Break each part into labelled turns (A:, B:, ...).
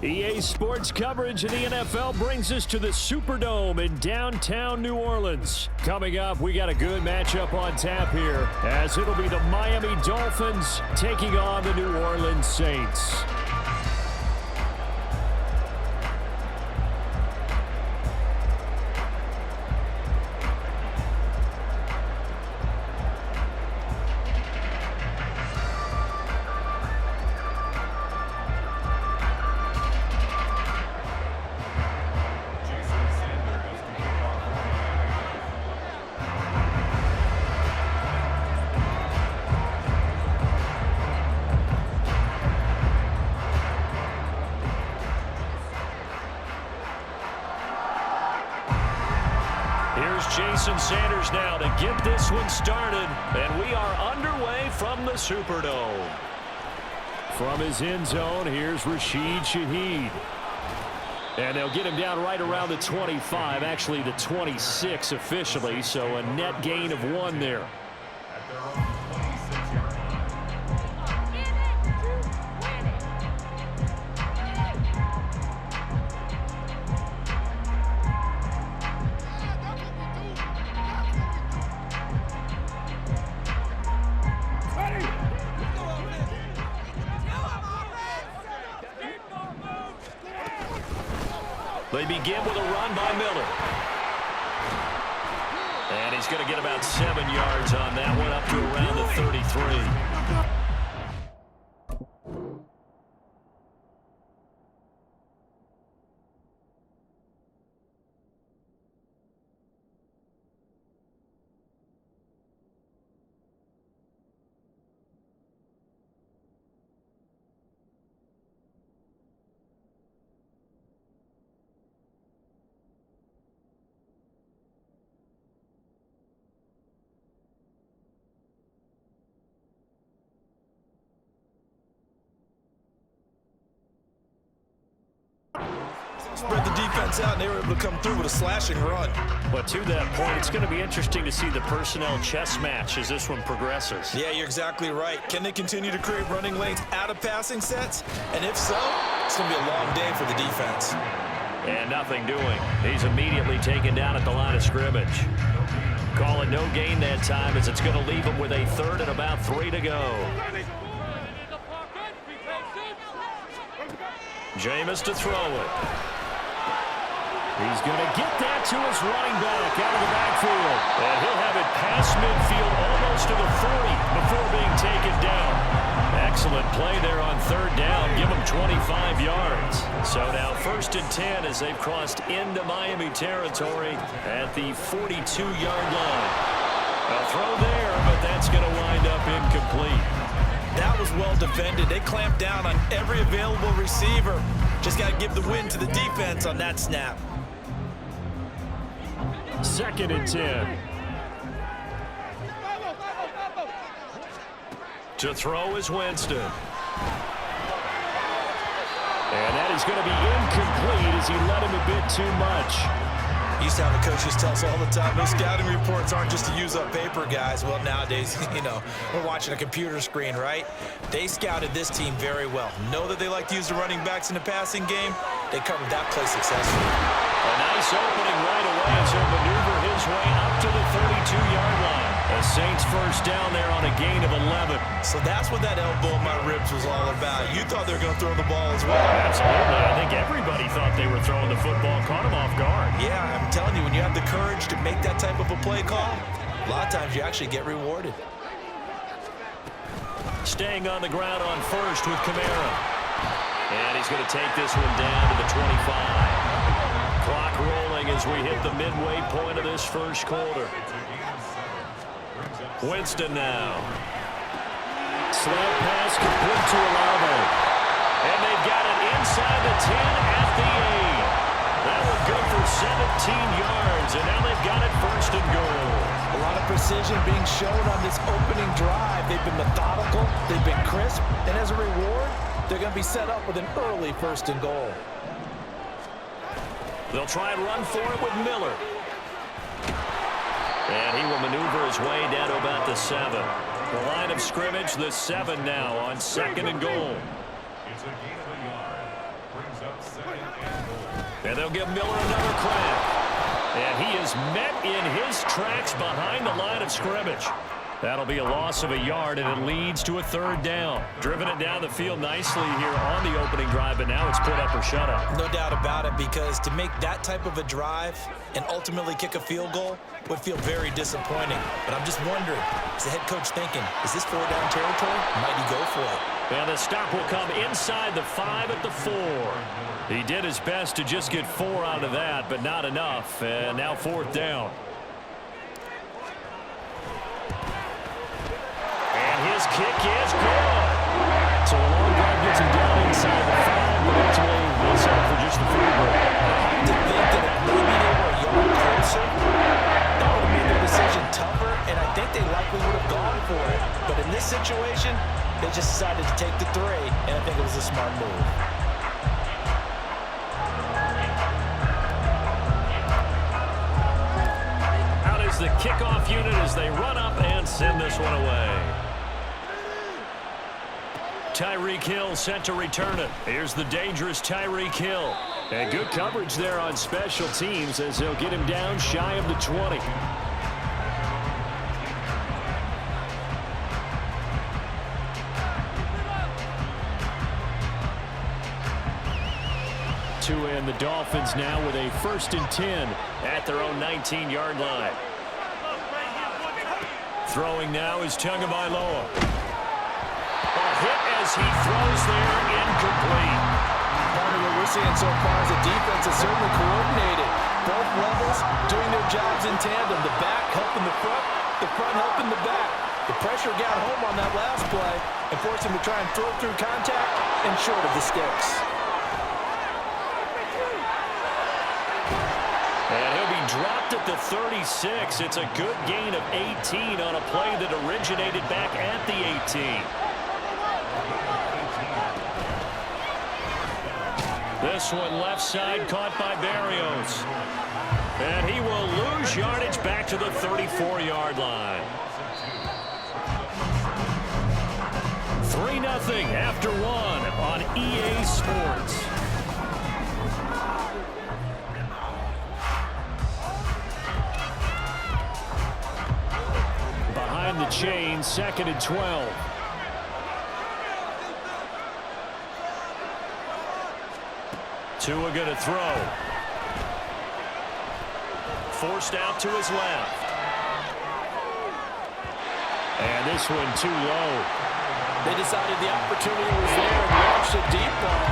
A: EA Sports coverage of the NFL brings us to the Superdome in downtown New Orleans. Coming up, we got a good matchup on tap here, as it'll be the Miami Dolphins taking on the New Orleans Saints. Jason Sanders now to get this one started, and we are underway from the Superdome. From his end zone, here's Rashid Shaheed. And they'll get him down right around the 25, actually the 26 officially, so a net gain of 1 there. They begin with a run by Miller. And he's going to get about 7 yards on that one, up to around the 33.
B: Spread the defense out, and they were able to come through with a slashing run.
A: But to that point, it's going to be interesting to see the personnel chess match as this one progresses.
B: Yeah, you're exactly right. Can they continue to create running lanes out of passing sets? And if so, it's going to be a long day for the defense.
A: And nothing doing. He's immediately taken down at the line of scrimmage. Call it no gain that time, as it's going to leave him with a 3rd and about 3 to go. Jameis to throw it. He's going to get that to his running back out of the backfield. And he'll have it past midfield almost to the 40 before being taken down. Excellent play there on 3rd down. Give him 25 yards. So now 1st and 10 as they've crossed into Miami territory at the 42-yard line. A throw there, but that's going to wind up incomplete.
B: That was well defended. They clamped down on every available receiver. Just got to give the win to the defense on that snap.
A: 2nd and 10. To throw is Winston. And that is going to be incomplete as he led him a bit too much.
B: Used to have the coaches tell us all the time, those scouting reports aren't just to use up paper, guys. Well, nowadays, we're watching a computer screen, right? They scouted this team very well. Know that they like to use the running backs in the passing game. They covered that play successfully.
A: A nice opening right away as he'll maneuver his way up to the 32-yard line. The Saints first down there on a gain of 11.
B: So that's what that elbow in my ribs was all about. You thought they were going to throw the ball as well.
A: Absolutely. I think everybody thought they were throwing the football. Caught him off guard.
B: Yeah, I'm telling you, when you have the courage to make that type of a play call, a lot of times you actually get rewarded.
A: Staying on the ground on 1st with Kamara. And he's going to take this one down to the 25. Clock rolling as we hit the midway point of this 1st quarter. Winston now. Slant pass complete to Olave. And they've got it inside the 10 at the 8. That one good for 17 yards, and now they've got it 1st and goal.
C: A lot of precision being shown on this opening drive. They've been methodical, they've been crisp, and as a reward, they're going to be set up with an early 1st and goal.
A: They'll try and run for it with Miller. And he will maneuver his way down to about the 7. The line of scrimmage, the 7 now on 2nd and goal. And they'll give Miller another crack. And he is met in his tracks behind the line of scrimmage. That'll be a loss of a yard, and it leads to a third down. Driven it down the field nicely here on the opening drive, but now it's put up or shut up.
B: No doubt about it, because to make that type of a drive and ultimately kick a field goal would feel very disappointing. But I'm just wondering, is the head coach thinking, is this four-down territory? Might he go for it?
A: And the stop will come inside the 5 at the 4. He did his best to just get 4 out of that, but not enough. And now fourth down. His kick is good. So a long drive gets him down inside the 5, but ultimately they'll settle for just the field goal.
B: I have to think that if maybe they were a yard closer, that would have made their decision tougher, and I think they likely would have gone for it. But in this situation, they just decided to take the 3, and I think it was a smart move.
A: Out is the kickoff unit as they run up and send this one away. Tyreek Hill sent to return it. Here's the dangerous Tyreek Hill. And good coverage there on special teams as they'll get him down shy of the 20. And the Dolphins now with a 1st and 10 at their own 19-yard line. Throwing now is Tagovailoa. A hit as he throws there, incomplete.
C: Part of what we're seeing so far is the defense is certainly coordinated. Both levels doing their jobs in tandem. The back helping the front helping the back. The pressure got home on that last play and forced him to try and throw through contact and short of the sticks.
A: And he'll be dropped at the 36. It's a good gain of 18 on a play that originated back at the 18. This one left side caught by Barrios. And he will lose yardage back to the 34-yard line. 3-0 after 1 on EA Sports. The chain, 2nd and 12. Tua going to throw. Forced out to his left. And this one too low.
C: They decided the opportunity was there and launched a deep ball.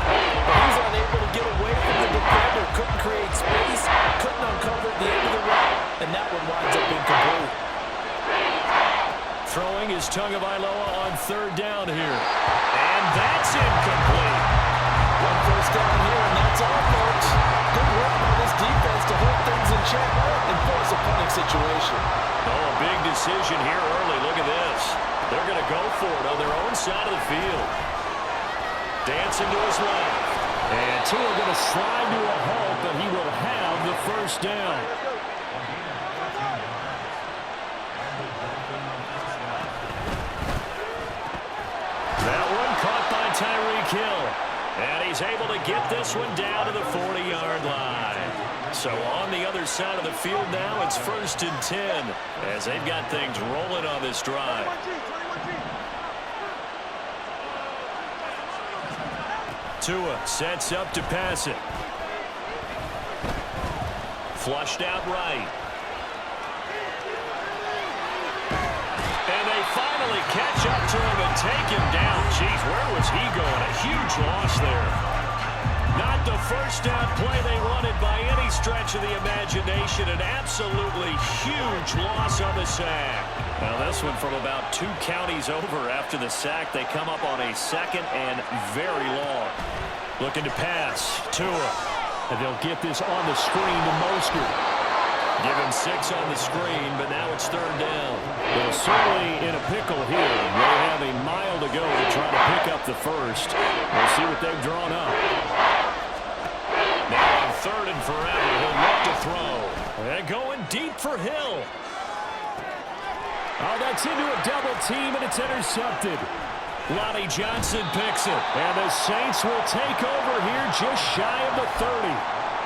C: But he was unable to get away from the defender. Couldn't create space. Couldn't uncover the end of the route. And that one winds up incomplete.
A: Throwing is Tagovailoa on 3rd down here. And that's incomplete.
C: 1 first down here, and that's all, folks. Good work by this defense to hold things in check and force a punting situation.
A: Oh, a big decision here early. Look at this. They're going to go for it on their own side of the field. Dancing to his left. And Tua going to slide to a halt, but he will have the 1st down. Tyreek Hill, and he's able to get this one down to the 40-yard line. So on the other side of the field now, it's 1st and 10 as they've got things rolling on this drive. Tua sets up to pass it. Flushed out right. And they finally catch up to him and take him down. Jeez, where was he going? A huge loss there. Not the first down play they wanted by any stretch of the imagination. An absolutely huge loss on the sack. Now this one from about 2 counties over after the sack. They come up on a 2nd and very long. Looking to pass. Tua. And they'll get this on the screen to Mostert. Give him 6 on the screen, but now it's 3rd down. Well, certainly in a pickle here. They have a mile to go to try to pick up the 1st. We'll see what they've drawn up. Now on 3rd and forever, he'll look to throw. And going deep for Hill. Oh, that's into a double team, and it's intercepted. Lonnie Johnson picks it. And the Saints will take over here just shy of the 30.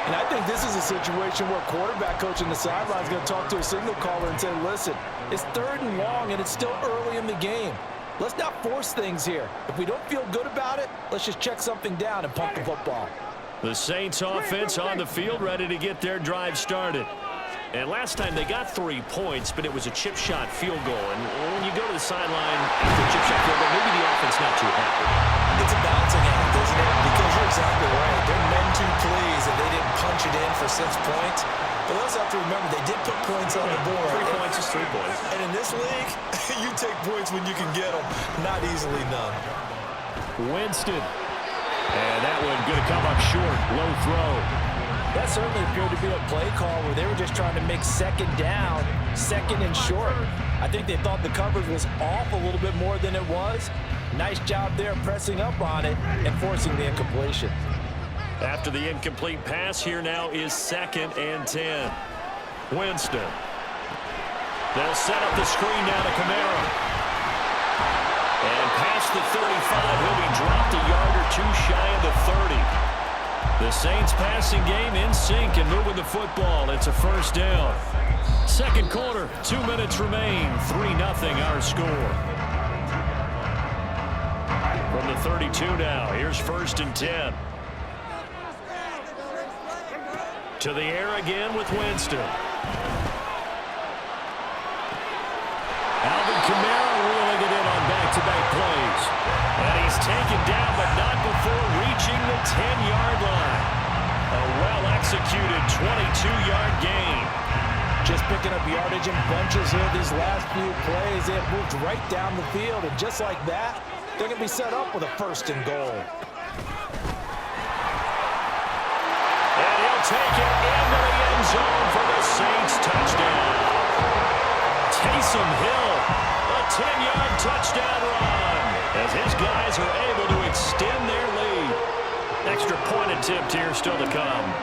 C: And I think this is a situation where quarterback coach on the sideline is going to talk to a signal caller and say, listen, it's 3rd and long, and it's still early in the game. Let's not force things here. If we don't feel good about it, let's just check something down and pump the football.
A: The Saints offense on the field ready to get their drive started. And last time they got 3 points, but it was a chip shot field goal. And when you go to the sideline after a chip shot field goal, maybe the offense not too happy.
B: It's a balancing act, isn't it? Because you're exactly right. They're meant to please, and they didn't punch it in for 6 points. But also have to remember, they did put points on the board.
A: 3 points is 3 points.
B: And in this league, you take points when you can get them. Not easily done.
A: Winston. And that one going to come up short. Low throw.
C: That certainly appeared to be a play call where they were just trying to make 2nd down, 2nd and short. I think they thought the coverage was off a little bit more than it was. Nice job there pressing up on it and forcing the incompletion.
A: After the incomplete pass, here now is 2nd and 10. Winston. They'll set up the screen now to Kamara. And past the 35, he'll be dropped a yard or 2 shy of the 30. The Saints passing game in sync and moving the football. It's a 1st down. 2nd quarter, 2 minutes remain. 3-0 our score. From the 32 now, here's 1st and 10. To the air again with Winston. Alvin Kamara reeling it in on back-to-back plays. And he's taken down, but not before reaching the 10-yard line. A well-executed 22-yard gain.
C: Just picking up yardage in bunches here these last few plays. They have moved right down the field, and just like that, they're going to be set up with a 1st and goal.
A: And he'll take it into the end zone for the Saints touchdown. Taysom Hill, a 10-yard touchdown run, as his guys are able to extend their lead. Extra point attempt here still to come.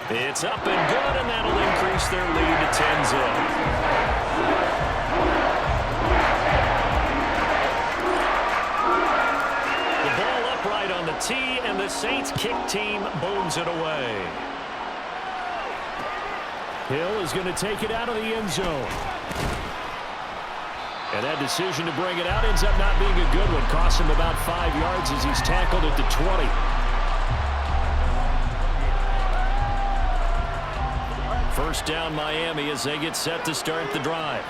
A: It's up and good, and that'll increase their lead to 10-zip. The ball upright on the tee, and the Saints kick team booms it away. Hill is going to take it out of the end zone. And that decision to bring it out ends up not being a good one. Costs him about 5 yards as he's tackled at the 20. First down Miami as they get set to start the drive.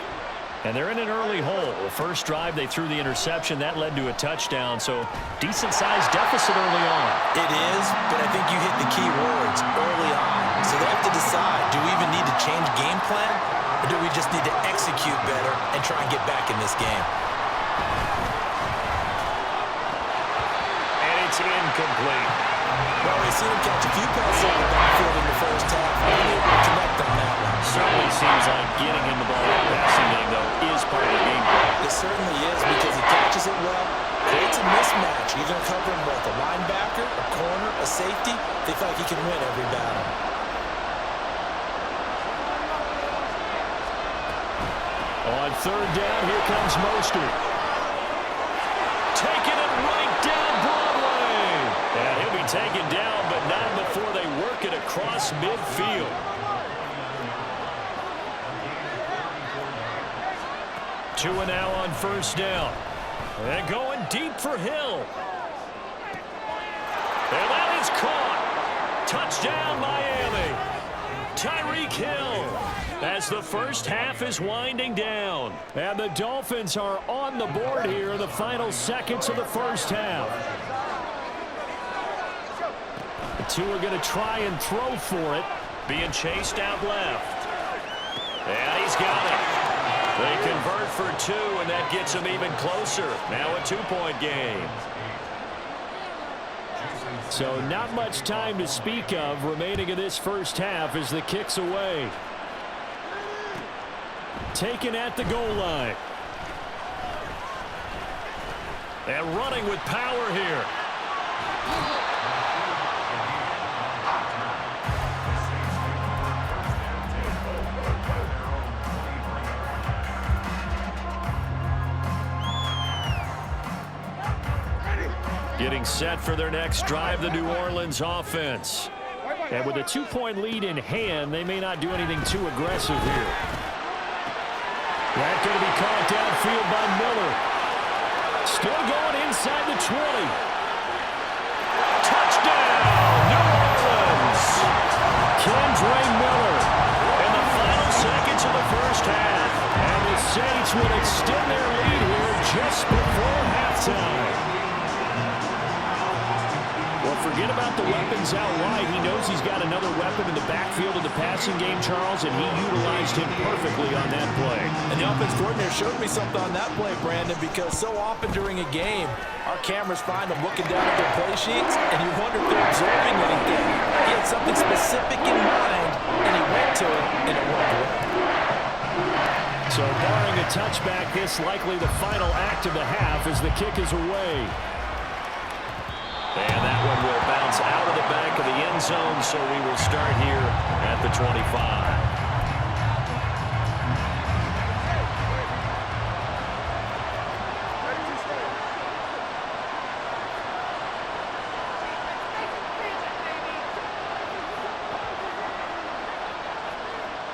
A: And they're in an early hole. The first drive, they threw the interception. That led to a touchdown, so decent-sized deficit early on.
B: It is, but I think you hit the key words early on. So they have to decide, do we even need to change game plan, or do we just need to execute better and try and get back in this game?
A: And it's incomplete.
B: Well, we've seen him catch a few passes on the backfield in the first half. Maybe able to connect on that one.
A: Certainly seems like getting in the ball in the passing game, though, is part of the game plan.
B: It certainly is, because he catches it well, creates a mismatch. You're going to cover him with a linebacker, a corner, a safety. They feel like he can win every battle.
A: On 3rd down, here comes Mostert. Taking it right down Broadway. And he'll be taken down, but not before they work it across midfield. 2 and now on 1st down. And going deep for Hill. And that is caught. Touchdown, Miami. Tyreek Hill. As the first half is winding down. And the Dolphins are on the board here in the final seconds of the first half. The two are going to try and throw for it. Being chased out left. And he's got it. They convert for 2, and that gets them even closer. Now a 2-point game. So not much time to speak of remaining in this first half as the kick's away. Taken at the goal line. And running with power here. Getting set for their next drive, the New Orleans offense. And with a 2-point lead in hand, they may not do anything too aggressive here. That's going to be caught downfield by Miller. Still going inside the 20. Touchdown, New Orleans. Kendre Miller in the final seconds of the first half. And the Saints will extend their lead here just before halftime. Well, forget about the weapons out wide. He knows he's got another weapon in the backfield of the passing game, Charles, and he utilized him perfectly on that play.
C: And the offense coordinator showed me something on that play, Brandon, because so often during a game, our cameras find them looking down at their play sheets, and you wonder if they're observing anything. He had something specific in mind, and he went to it, and it worked well.
A: So barring a touchback, this likely the final act of the half as the kick is away. And that one will bounce out of the back of the end zone, so we will start here at the 25.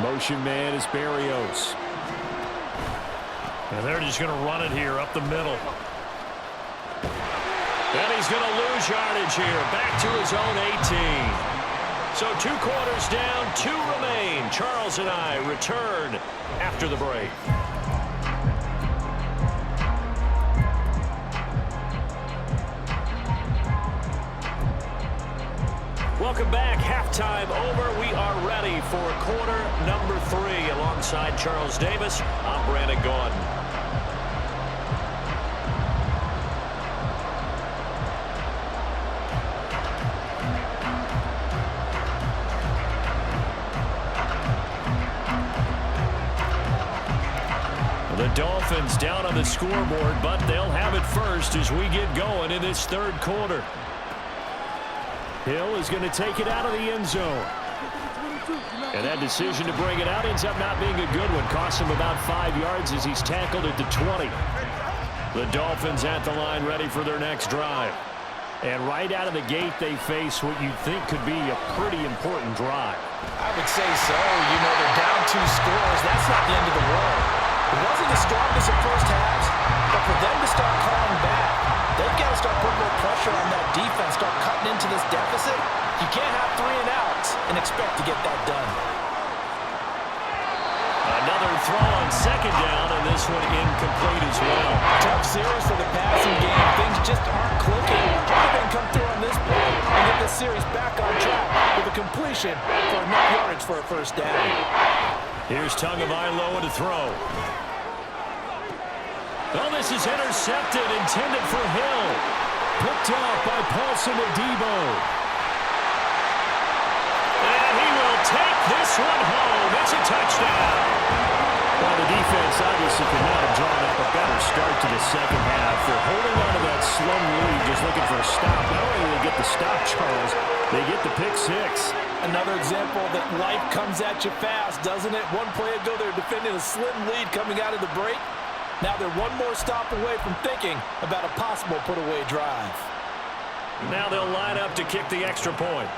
A: Motion man is Berrios. And they're just going to run it here up the middle. And he's going to lose yardage here. Back to his own 18. So 2 quarters down, 2 remain. Charles and I return after the break. Welcome back. Halftime over. We are ready for quarter number 3. Alongside Charles Davis, I'm Brandon Gordon. The Dolphins down on the scoreboard, but they'll have it first as we get going in this third quarter. Hill is going to take it out of the end zone. And that decision to bring it out ends up not being a good one. Costs him about 5 yards as he's tackled at the 20. The Dolphins at the line ready for their next drive. And right out of the gate, they face what you think could be a pretty important drive.
C: I would say so. You know, they're down 2 scores. That's not the end of the world. It wasn't the strongest of first halves, but for them to start calling back, they've got to start putting more pressure on that defense, start cutting into this deficit. You can't have 3 and outs and expect to get that done.
A: Another throw on second down, and this one incomplete as well.
C: Tough series for the passing game. Things just aren't clicking. Try to come through on this play and get the series back on track with a completion for enough yardage for a first down.
A: Here's Tagovailoa to throw. Oh, this is intercepted, intended for Hill. Picked off by Paulson Adebo. And he will take this one home. It's a touchdown. Well, the defense obviously could not have drawn up a better start to the second half. They're holding on to that slum lead, just looking for a stop. Not only do they get the stop, Charles, they get the pick 6.
C: Another example that life comes at you fast, doesn't it? One play ago, they were defending a slim lead coming out of the break. Now they're one more stop away from thinking about a possible put-away drive.
A: Now they'll line up to kick the extra point.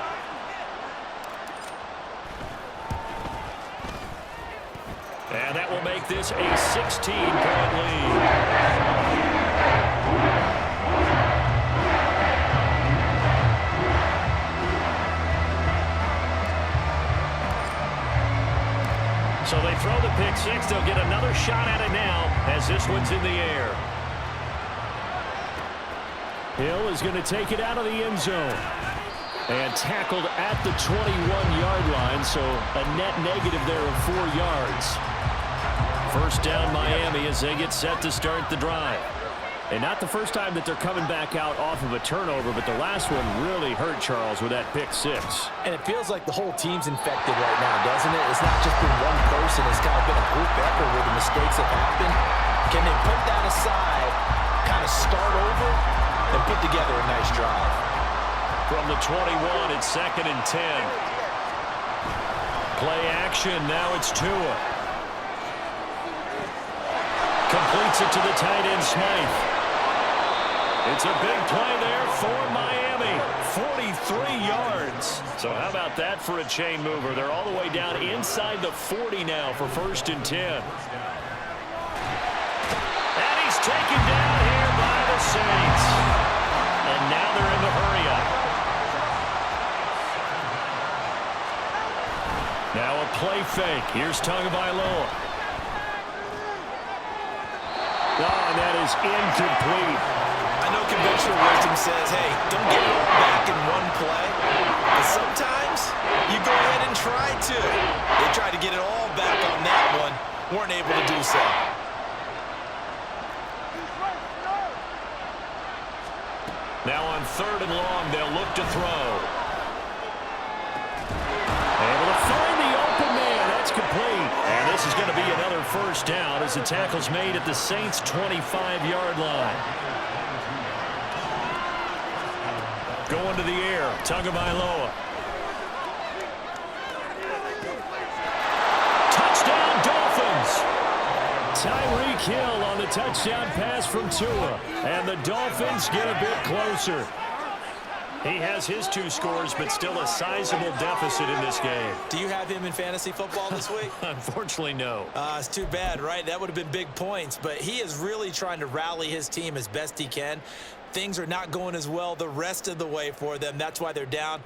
A: And that will make this a 16-point lead. So they throw the pick 6. They'll get another shot at it now as this one's in the air. Hill is going to take it out of the end zone. And tackled at the 21-yard line, so a net negative there of 4 yards. First down Miami as they get set to start the drive. And not the first time that they're coming back out off of a turnover, but the last one really hurt Charles with that pick 6.
C: And it feels like the whole team's infected right now, doesn't it? It's not just been one person. It's kind of been a group effort where the mistakes have happened. Can they put that aside, kind of start over, and put together a nice drive?
A: From the 21, it's 2nd and 10. Play action, now it's Tua. Completes it to the tight end, Smythe. It's a big play there for Miami. 43 yards. So how about that for a chain mover? They're all the way down inside the 40 now for 1st and 10. And he's taken down here by the Saints. And now they're in the hurry-up. Now a play fake. Here's Tagovailoa. Oh, and that is incomplete.
B: I know conventional wisdom says, hey, don't get it all back in one play. But sometimes you go ahead and try to. They tried to get it all back on that one. Weren't able to do so.
A: Now on 3rd and long, they'll look to throw. Able to find the open man. That's complete. And this is going to be another 1st down as the tackle's made at the Saints' 25-yard line. Going to the air, Tagovailoa. Touchdown, Dolphins! Tyreek Hill on the touchdown pass from Tua. And the Dolphins get a bit closer. He has his 2 scores, but still a sizable deficit in this game.
B: Do you have him in fantasy football this week?
A: Unfortunately, no.
B: It's too bad, right? That would have been big points, but he is really trying to rally his team as best he can. Things are not going as well the rest of the way for them. That's why they're down